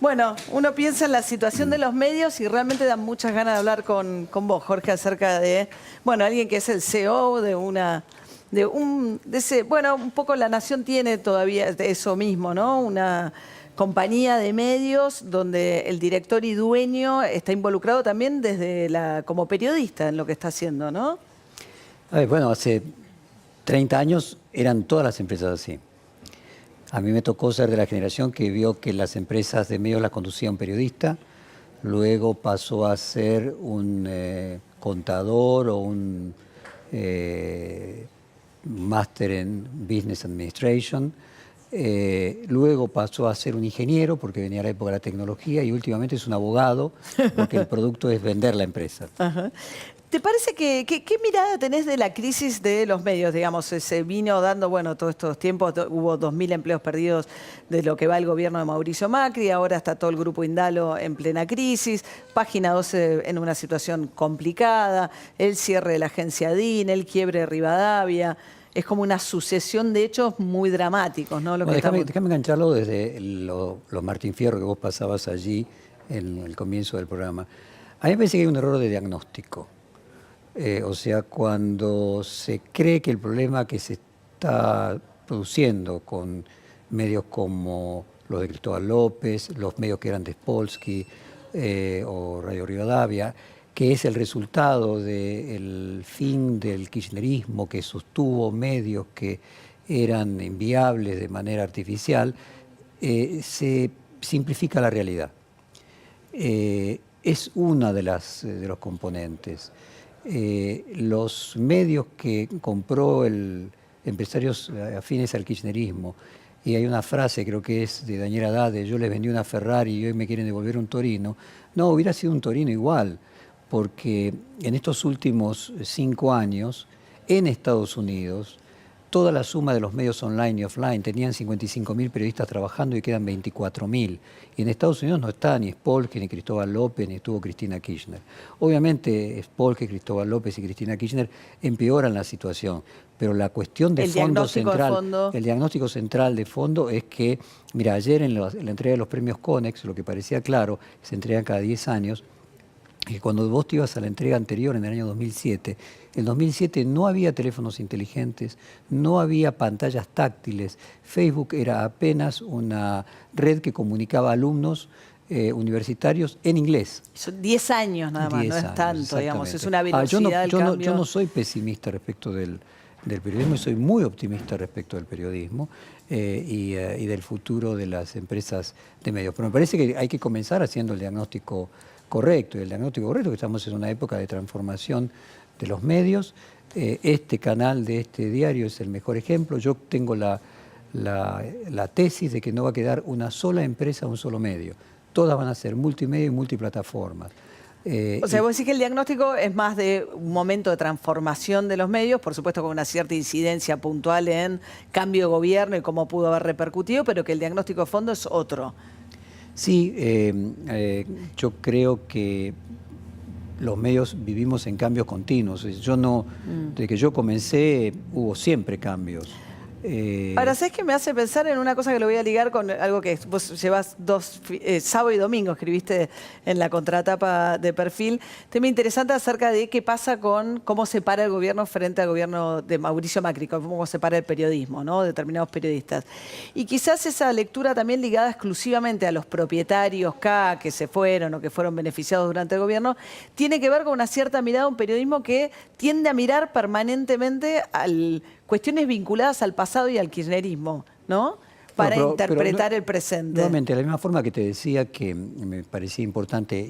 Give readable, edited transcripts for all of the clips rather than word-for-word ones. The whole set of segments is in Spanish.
Bueno, uno piensa en la situación de los medios y realmente dan muchas ganas de hablar con vos, Jorge, acerca de, bueno, alguien que es el CEO de una, de ese, bueno, un poco La Nación tiene todavía eso mismo, ¿no? Una compañía de medios donde el director y dueño está involucrado también desde como periodista en lo que está haciendo, ¿no? A ver, bueno, hace 30 años eran todas las empresas así. A mí me tocó ser de la generación que vio que las empresas de medios las conducía un periodista, luego pasó a ser un contador o un máster en Business Administration, luego pasó a ser un ingeniero porque venía la época de la tecnología y últimamente es un abogado porque el producto es vender la empresa. Ajá. ¿Te parece qué mirada tenés de la crisis de los medios? Digamos, se vino dando, bueno, todos estos tiempos, hubo 2.000 empleos perdidos de lo que va el gobierno de Mauricio Macri, ahora está todo el grupo Indalo en plena crisis, Página 12 en una situación complicada, el cierre de la agencia DIN, el quiebre de Rivadavia. Es como una sucesión de hechos muy dramáticos, ¿no? Bueno, déjame engancharlo desde los Martín Fierro que vos pasabas allí en el comienzo del programa. A mí me parece que hay un error de diagnóstico. O sea, cuando se cree que el problema que se está produciendo con medios como los de Cristóbal López, los medios que eran de Spolsky o Radio Rivadavia, que es el resultado del fin del kirchnerismo que sostuvo medios que eran inviables de manera artificial, se simplifica la realidad. Es una de los componentes. Los medios que compró empresarios afines al kirchnerismo, y hay una frase, creo que es de Daniel Haddad, yo les vendí una Ferrari y hoy me quieren devolver un Torino. No, hubiera sido un Torino igual, porque en estos últimos 5 años, en Estados Unidos, toda la suma de los medios online y offline tenían 55.000 periodistas trabajando y quedan 24.000. Y en Estados Unidos no está ni Spolsky, ni Cristóbal López, ni estuvo Cristina Kirchner. Obviamente Spolsky, Cristóbal López y Cristina Kirchner empeoran la situación, pero la cuestión de fondo central, el diagnóstico central de fondo es que, mira, ayer en la entrega de los premios Conex, lo que parecía claro, se entregan cada 10 años, que cuando vos te ibas a la entrega anterior, en el año 2007, en 2007 no había teléfonos inteligentes, no había pantallas táctiles, Facebook era apenas una red que comunicaba alumnos universitarios en inglés. Son 10 años nada más, no es tanto, digamos, es una velocidad del cambio. Yo no soy pesimista respecto del periodismo y soy muy optimista respecto del periodismo y del futuro de las empresas de medios. Pero me parece que hay que comenzar haciendo el diagnóstico correcto, y el diagnóstico correcto que estamos en una época de transformación de los medios. Este canal de este diario es el mejor ejemplo. Yo tengo la tesis de que no va a quedar una sola empresa, un solo medio. Todas van a ser multimedia y multiplataformas. O sea, vos decís que el diagnóstico es más de un momento de transformación de los medios, por supuesto con una cierta incidencia puntual en cambio de gobierno y cómo pudo haber repercutido, pero que el diagnóstico de fondo es otro. Sí, yo creo que los medios vivimos en cambios continuos. Yo no, desde que yo comencé hubo siempre cambios. Ahora, ¿sabes qué me hace pensar en una cosa que lo voy a ligar con algo que vos llevas sábado y domingo, escribiste en la contratapa de Perfil? Tema interesante acerca de qué pasa con cómo se para el gobierno frente al gobierno de Mauricio Macri, cómo se para el periodismo, ¿no? Determinados periodistas. Y quizás esa lectura también ligada exclusivamente a los propietarios que se fueron o que fueron beneficiados durante el gobierno, tiene que ver con una cierta mirada a un periodismo que tiende a mirar permanentemente cuestiones vinculadas al pasado y al kirchnerismo, ¿no? Para interpretar el presente. Nuevamente, de la misma forma que te decía que me parecía importante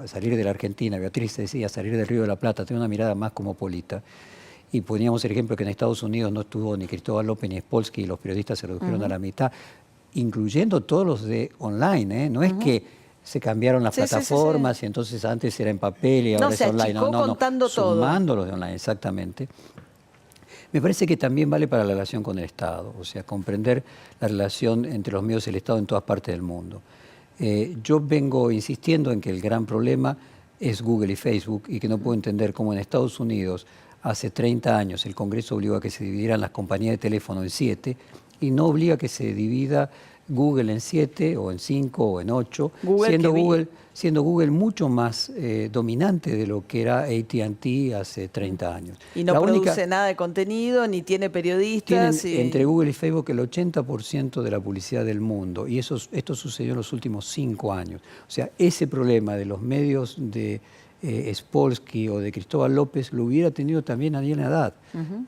salir de la Argentina, Beatriz decía salir del Río de la Plata, tener una mirada más cosmopolita. Y poníamos el ejemplo que en Estados Unidos no estuvo ni Cristóbal López ni Spolsky y los periodistas se redujeron a la mitad, incluyendo todos los de online, ¿eh? No es que se cambiaron las plataformas y entonces antes era en papel y ahora es online. No, contando todo. Sumando los de online, exactamente. Me parece que también vale para la relación con el Estado, o sea, comprender la relación entre los medios y el Estado en todas partes del mundo. Yo vengo insistiendo en que el gran problema es Google y Facebook y que no puedo entender cómo en Estados Unidos hace 30 años el Congreso obligó a que se dividieran las compañías de teléfono en 7 y no obliga a que se divida Google en 7 o en 5 o en 8, siendo Google mucho más dominante de lo que era AT&T hace 30 años. Y no produce nada de contenido, ni tiene periodistas. Tienen entre Google y Facebook el 80% de la publicidad del mundo, y esto sucedió en los últimos 5 años. O sea, ese problema de los medios de Spolsky o de Cristóbal López lo hubiera tenido también Daniel Haddad.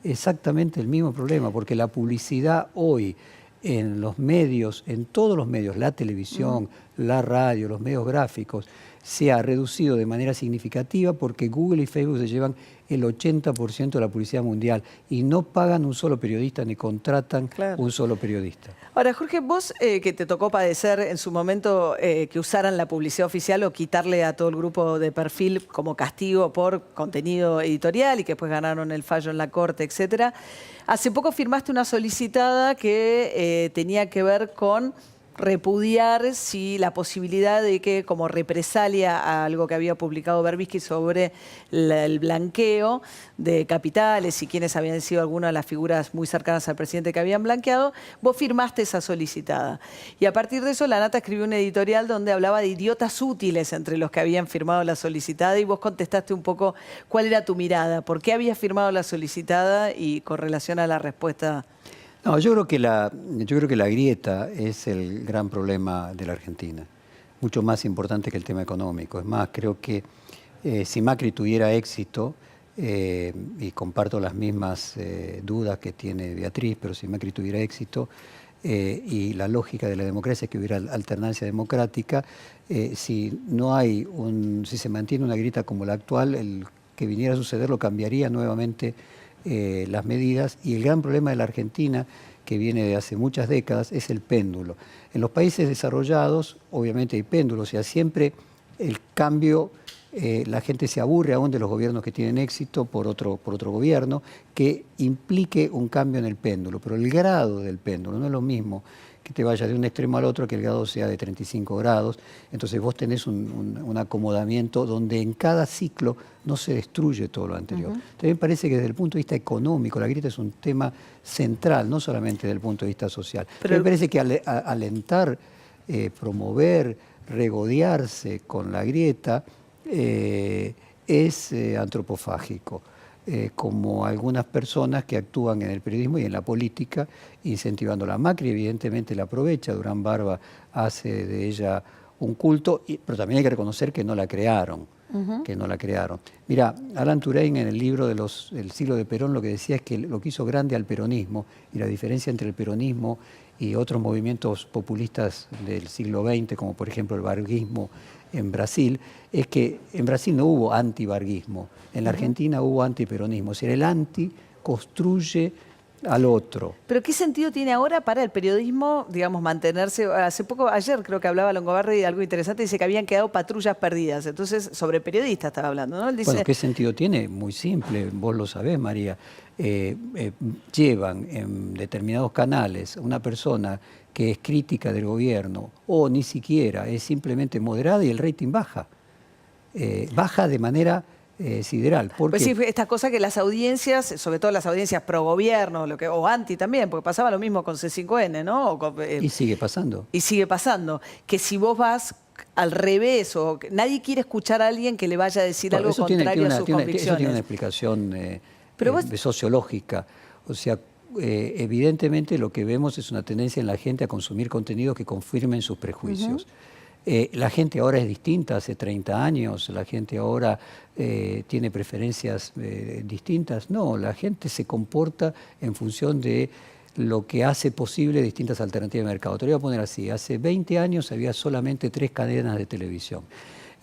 Exactamente el mismo problema, porque la publicidad hoy en los medios, en todos los medios, la televisión, la radio, los medios gráficos, se ha reducido de manera significativa porque Google y Facebook se llevan el 80% de la publicidad mundial y no pagan un solo periodista ni contratan un solo periodista. Ahora, Jorge, vos que te tocó padecer en su momento que usaran la publicidad oficial o quitarle a todo el grupo de Perfil como castigo por contenido editorial y que después ganaron el fallo en la corte, etcétera. Hace poco firmaste una solicitada que tenía que ver con repudiar si la posibilidad de que, como represalia a algo que había publicado Berbisky sobre el blanqueo de capitales y quienes habían sido algunas de las figuras muy cercanas al presidente que habían blanqueado, vos firmaste esa solicitada. Y a partir de eso, La Nata escribió un editorial donde hablaba de idiotas útiles entre los que habían firmado la solicitada y vos contestaste un poco cuál era tu mirada, por qué habías firmado la solicitada y con relación a la respuesta. No, yo creo que la grieta es el gran problema de la Argentina, mucho más importante que el tema económico. Es más, creo que si Macri tuviera éxito, y comparto las mismas dudas que tiene Beatriz, pero si Macri tuviera éxito, y la lógica de la democracia es que hubiera alternancia democrática, si se mantiene una grieta como la actual, el que viniera a suceder lo cambiaría nuevamente las medidas, y el gran problema de la Argentina, que viene de hace muchas décadas, es el péndulo. En los países desarrollados, obviamente hay péndulos, o sea, siempre el cambio, la gente se aburre aún de los gobiernos que tienen éxito por otro gobierno que implique un cambio en el péndulo, pero el grado del péndulo no es lo mismo que te vayas de un extremo al otro, que el grado sea de 35 grados. Entonces vos tenés un acomodamiento donde en cada ciclo no se destruye todo lo anterior. También parece que desde el punto de vista económico la grieta es un tema central, no solamente desde el punto de vista social. Pero me parece que alentar, promover, regodearse con la grieta es antropofágico. Como algunas personas que actúan en el periodismo y en la política incentivándola. Macri evidentemente la aprovecha, Durán Barba hace de ella un culto, pero también hay que reconocer que no la crearon. Mira, Alan Turing en el libro del siglo de Perón lo que decía es que lo que hizo grande al peronismo y la diferencia entre el peronismo y otros movimientos populistas del siglo XX, como por ejemplo el varguismo en Brasil, es que en Brasil no hubo antivarguismo, en la Argentina hubo antiperonismo, o sea, el anti construye al otro. ¿Pero qué sentido tiene ahora para el periodismo, digamos, mantenerse? Ayer creo que hablaba Longobardi de algo interesante, dice que habían quedado patrullas perdidas, entonces sobre periodistas estaba hablando, ¿no? Él dice, bueno, ¿qué sentido tiene? Muy simple, vos lo sabés, María. Llevan en determinados canales una persona que es crítica del gobierno o ni siquiera es simplemente moderada y el rating baja. Baja de manera sideral. Pues sí, esta cosa que las audiencias, sobre todo las audiencias pro gobierno o anti también, porque pasaba lo mismo con C5N, ¿no? Y sigue pasando. Y sigue pasando. Que si vos vas al revés o nadie quiere escuchar a alguien que le vaya a decir algo contrario a sus convicciones. Eso tiene una explicación sociológica. O sea, evidentemente lo que vemos es una tendencia en la gente a consumir contenidos que confirmen sus prejuicios. La gente ahora es distinta, hace 30 años, la gente ahora tiene preferencias distintas. No, la gente se comporta en función de lo que hace posible distintas alternativas de mercado. Te lo voy a poner así, hace 20 años había solamente 3 cadenas de televisión.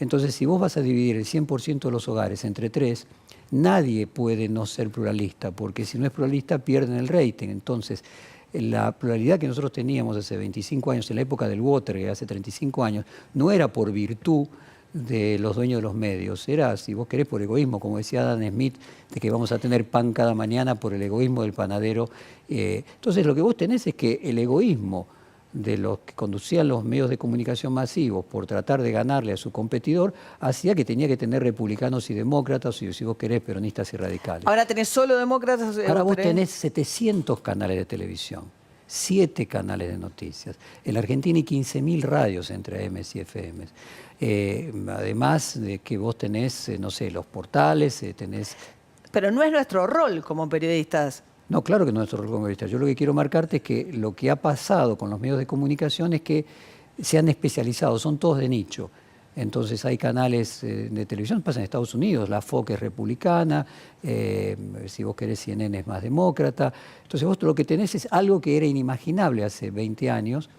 Entonces, si vos vas a dividir el 100% de los hogares entre 3, nadie puede no ser pluralista, porque si no es pluralista pierden el rating. Entonces, la pluralidad que nosotros teníamos hace 25 años, en la época del Watergate, hace 35 años, no era por virtud de los dueños de los medios, era, si vos querés, por egoísmo, como decía Adam Smith, de que vamos a tener pan cada mañana por el egoísmo del panadero. Entonces, lo que vos tenés es que el egoísmo de los que conducían los medios de comunicación masivos por tratar de ganarle a su competidor, hacía que tenía que tener republicanos y demócratas, y si vos querés, peronistas y radicales. Ahora tenés solo demócratas. Ahora vos tenés 700 canales de televisión. 7 canales de noticias. En la Argentina hay 15.000 radios entre AMs y FMs. Además de que vos tenés, no sé, los portales, tenés... Pero no es nuestro rol como periodistas. No, claro que no es nuestro rol como periodistas. Yo lo que quiero marcarte es que lo que ha pasado con los medios de comunicación es que se han especializado, son todos de nicho. Entonces hay canales de televisión, pasa en Estados Unidos, la Fox es republicana, si vos querés CNN es más demócrata. Entonces vos lo que tenés es algo que era inimaginable hace 20 años,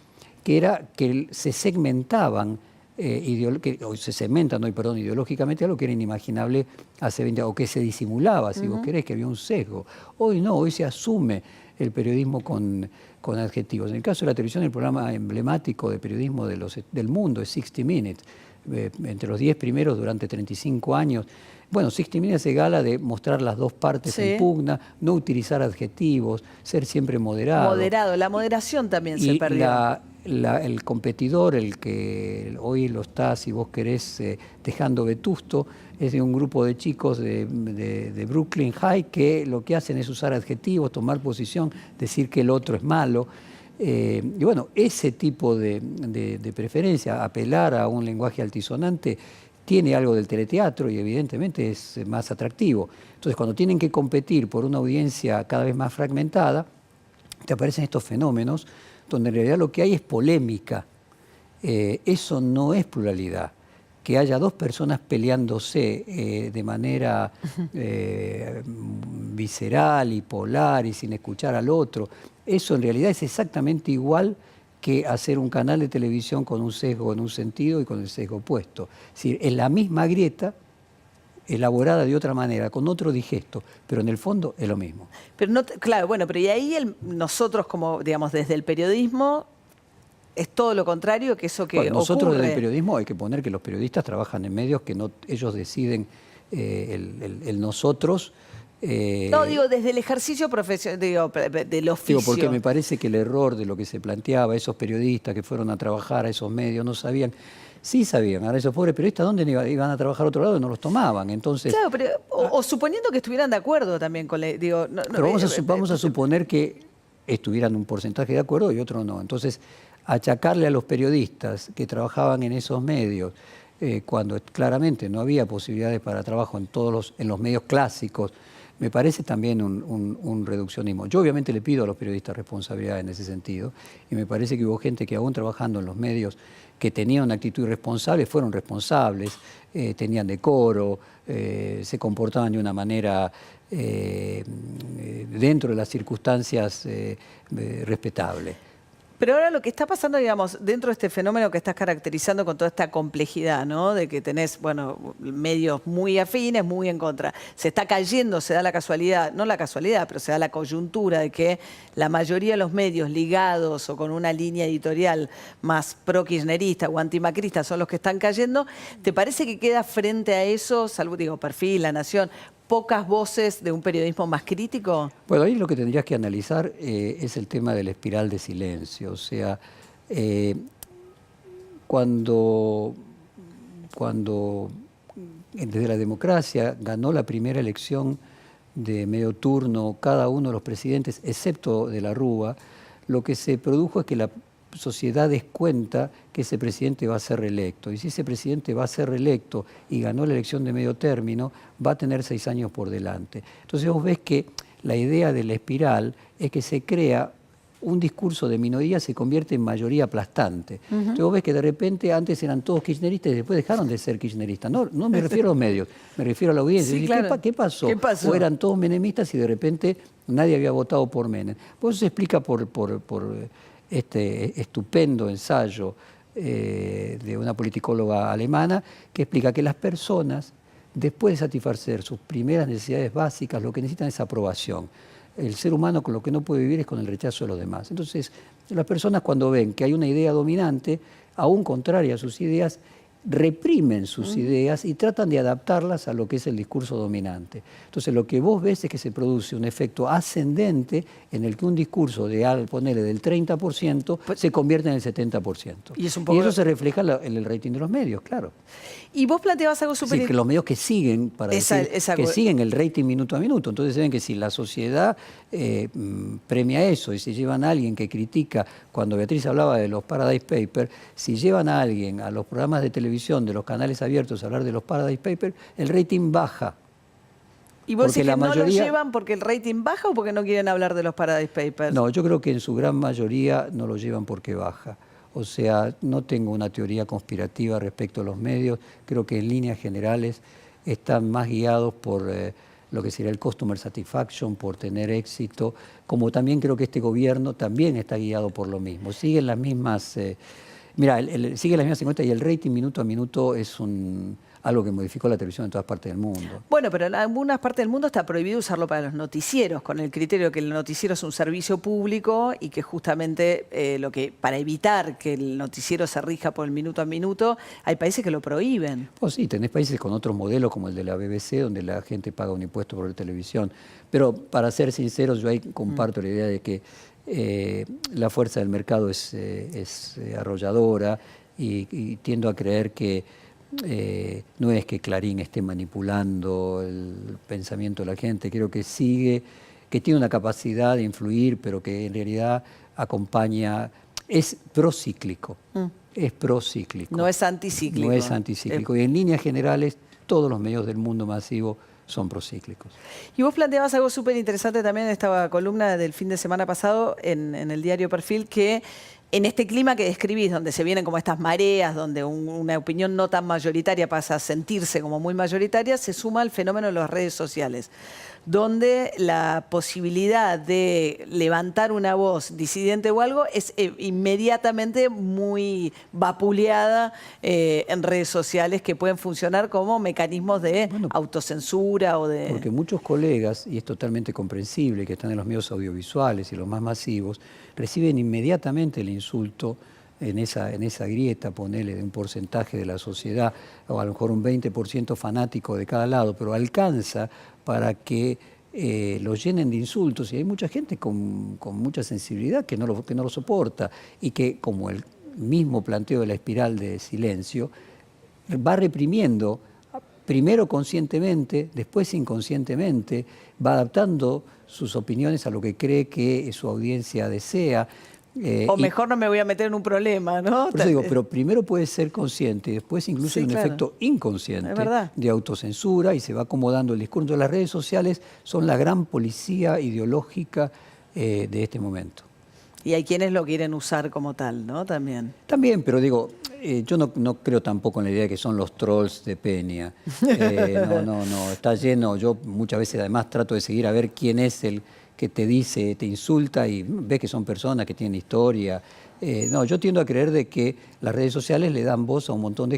que era que se segmentaban, se segmentan hoy, perdón, ideológicamente, algo que era inimaginable hace 20 años, o que se disimulaba, si vos querés, que había un sesgo. Hoy no, hoy se asume el periodismo con adjetivos. En el caso de la televisión, el programa emblemático de periodismo del mundo es 60 Minutes. Entre los 10 primeros durante 35 años. Bueno, 60 Minutes se gala de mostrar las dos partes en pugna, no utilizar adjetivos, ser siempre moderado. Moderado, la moderación también se perdió. El competidor, el que hoy lo está, si vos querés, dejando vetusto, es de un grupo de chicos de Brooklyn High que lo que hacen es usar adjetivos, tomar posición, decir que el otro es malo. Y bueno, ese tipo de preferencia, apelar a un lenguaje altisonante, tiene algo del teleteatro y evidentemente es más atractivo. Entonces, cuando tienen que competir por una audiencia cada vez más fragmentada, te aparecen estos fenómenos donde en realidad lo que hay es polémica. Eso no es pluralidad. Que haya dos personas peleándose de manera visceral y polar y sin escuchar al otro, eso en realidad es exactamente igual que hacer un canal de televisión con un sesgo en un sentido y con el sesgo opuesto. Es decir, es la misma grieta elaborada de otra manera, con otro digesto, pero en el fondo es lo mismo. Pero no, claro, bueno, pero y ahí nosotros como, digamos, desde el periodismo es todo lo contrario que eso que bueno, nosotros ocurre. desde el periodismo hay que poner que los periodistas trabajan en medios que no ellos deciden el nosotros. No, digo, desde el ejercicio profesional, digo, del oficio. Digo, porque me parece que el error de lo que se planteaba, esos periodistas que fueron a trabajar a esos medios no sabían. Sí sabían, ahora esos pobres periodistas, ¿dónde iban a trabajar a otro lado y no los tomaban? Entonces, claro, pero, o suponiendo que estuvieran de acuerdo también con digo, pero vamos a suponer que estuvieran un porcentaje de acuerdo y otro no. Entonces, achacarle a los periodistas que trabajaban en esos medios, cuando claramente no había posibilidades para trabajo en los medios clásicos, me parece también un reduccionismo. Yo obviamente le pido a los periodistas responsabilidad en ese sentido, y me parece que hubo gente que aún trabajando en los medios que tenían una actitud irresponsable, fueron responsables, tenían decoro, se comportaban de una manera dentro de las circunstancias respetable. Pero ahora lo que está pasando, digamos, dentro de este fenómeno que estás caracterizando con toda esta complejidad, ¿no? De que tenés, bueno, medios muy afines, muy en contra. Se está cayendo, se da la casualidad, no la casualidad, pero se da la coyuntura de que la mayoría de los medios ligados o con una línea editorial más pro-kirchnerista o antimacrista son los que están cayendo. ¿Te parece que queda frente a eso, salvo, digo, Perfil, La Nación, pocas voces de un periodismo más crítico? Bueno, ahí lo que tendrías que analizar es el tema de la espiral de silencio. O sea, cuando desde la democracia ganó la primera elección de medio turno cada uno de los presidentes, excepto de la Rúa, lo que se produjo es que la sociedad descuenta que ese presidente va a ser reelecto. Y si ese presidente va a ser reelecto y ganó la elección de medio término, va a tener 6 años por delante. Entonces vos ves que la idea de la espiral es que se crea un discurso de minoría, se convierte en mayoría aplastante. Entonces vos ves que de repente antes eran todos kirchneristas y después dejaron de ser kirchneristas. No me refiero a los medios, me refiero a la audiencia. Sí, claro. ¿Qué pasó? ¿Qué pasó? O eran todos menemistas y de repente nadie había votado por Menem. Pues eso se explica por este estupendo ensayo de una politicóloga alemana que explica que las personas, después de satisfacer sus primeras necesidades básicas, lo que necesitan es aprobación. El ser humano con lo que no puede vivir es con el rechazo de los demás. Entonces, las personas cuando ven que hay una idea dominante, aún contraria a sus ideas, reprimen sus ideas y tratan de adaptarlas a lo que es el discurso dominante. Entonces lo que vos ves es que se produce un efecto ascendente en el que un discurso de, ponele, del 30% se convierte en el 70%. Y eso se refleja en el rating de los medios, claro. Y vos planteabas algo súper... Sí, que los medios que siguen, que siguen el rating minuto a minuto. Entonces se ven que si la sociedad premia eso y si llevan a alguien que critica, cuando Beatriz hablaba de los Paradise Papers, si llevan a alguien a los programas de televisión de los canales abiertos a hablar de los Paradise Papers, el rating baja. ¿Y vos decís que no lo llevan porque el rating baja o porque no quieren hablar de los Paradise Papers? No, yo creo que en su gran mayoría no lo llevan porque baja. O sea, no tengo una teoría conspirativa respecto a los medios. Creo que en líneas generales están más guiados por lo que sería el customer satisfaction, por tener éxito, como también creo que este gobierno también está guiado por lo mismo. Siguen las mismas... Mira, sigue las mismas encuestas y el rating minuto a minuto es algo que modificó la televisión en todas partes del mundo. Bueno, pero en algunas partes del mundo está prohibido usarlo para los noticieros, con el criterio de que el noticiero es un servicio público y que justamente para evitar que el noticiero se rija por el minuto a minuto, hay países que lo prohíben. Pues sí, tenés países con otros modelos como el de la BBC, donde la gente paga un impuesto por la televisión. Pero para ser sinceros, yo ahí comparto la idea de que la fuerza del mercado es arrolladora y tiendo a creer que no es que Clarín esté manipulando el pensamiento de la gente, creo que que tiene una capacidad de influir, pero que en realidad acompaña, es procíclico, es procíclico. No es anticíclico. No es anticíclico. Y en líneas generales, todos los medios del mundo masivo son procíclicos. Y vos planteabas algo súper interesante también en esta columna del fin de semana pasado en el diario Perfil, que en este clima que describís, donde se vienen como estas mareas, donde una opinión no tan mayoritaria pasa a sentirse como muy mayoritaria, se suma el fenómeno de las redes sociales, donde la posibilidad de levantar una voz disidente o algo es inmediatamente muy vapuleada en redes sociales que pueden funcionar como mecanismos de autocensura o de... Porque muchos colegas, y es totalmente comprensible, que están en los medios audiovisuales y los más masivos, reciben inmediatamente el insulto en esa grieta, ponele, de un porcentaje de la sociedad, o a lo mejor un 20% fanático de cada lado, pero alcanza para que los llenen de insultos. Y hay mucha gente con mucha sensibilidad que no lo soporta y que, como el mismo planteo de la espiral de silencio, va reprimiendo, primero conscientemente, después inconscientemente, va adaptando sus opiniones a lo que cree que su audiencia desea. O mejor no me voy a meter en un problema, ¿no? Por eso digo, pero primero puede ser consciente y después incluso hay un efecto inconsciente de autocensura y se va acomodando el discurso. Las redes sociales son la gran policía ideológica de este momento. Y hay quienes lo quieren usar como tal, ¿no? También. También, pero digo, yo no creo tampoco en la idea de que son los trolls de Peña. No, está lleno. Yo muchas veces además trato de seguir a ver quién es el que te dice, te insulta y ves que son personas que tienen historia. Yo tiendo a creer de que las redes sociales le dan voz a un montón de gente.